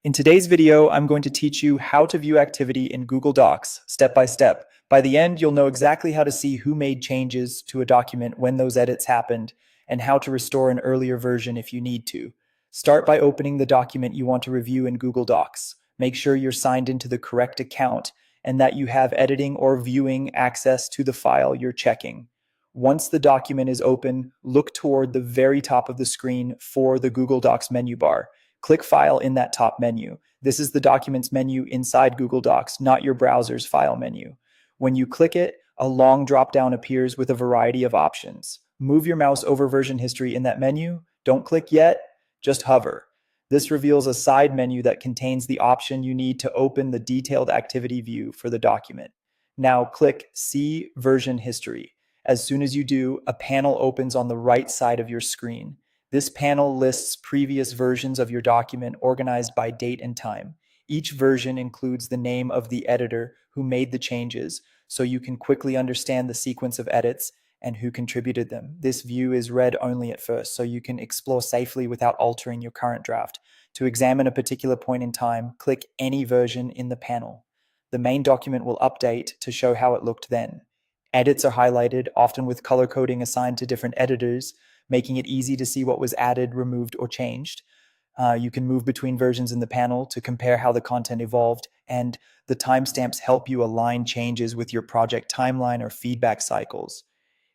In today's video, I'm going to teach you how to view activity in Google Docs, step by step. By the end, you'll know exactly how to see who made changes to a document when those edits happened, and how to restore an earlier version if you need to. Start by opening the document you want to review in Google Docs. Make sure you're signed into the correct account and that you have editing or viewing access to the file you're checking. Once the document is open, look toward the very top of the screen for the Google Docs menu bar. Click File in that top menu. This is the Documents menu inside Google Docs, not your browser's File menu. When you click it, a long drop-down appears with a variety of options. Move your mouse over version history in that menu. Don't click yet, just hover. This reveals a side menu that contains the option you need to open the detailed activity view for the document. Now click See Version History. As soon as you do, a panel opens on the right side of your screen. This panel lists previous versions of your document organized by date and time. Each version includes the name of the editor who made the changes, so you can quickly understand the sequence of edits and who contributed them. This view is read only at first, so you can explore safely without altering your current draft. To examine a particular point in time, click any version in the panel. The main document will update to show how it looked then. Edits are highlighted, often with color coding assigned to different editors, making it easy to see what was added, removed, or changed. You can move between versions in the panel to compare how the content evolved, and the timestamps help you align changes with your project timeline or feedback cycles.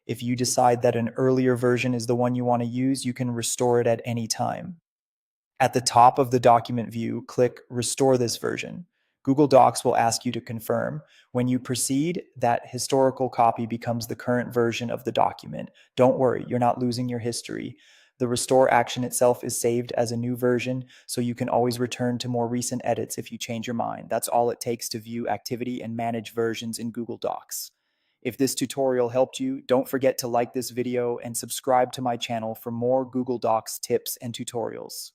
If you decide that an earlier version is the one you want to use, you can restore it at any time. At the top of the document view, click Restore this version. Google Docs will ask you to confirm. When you proceed, that historical copy becomes the current version of the document. Don't worry, you're not losing your history. The restore action itself is saved as a new version, so you can always return to more recent edits if you change your mind. That's all it takes to view activity and manage versions in Google Docs. If this tutorial helped you, don't forget to like this video and subscribe to my channel for more Google Docs tips and tutorials.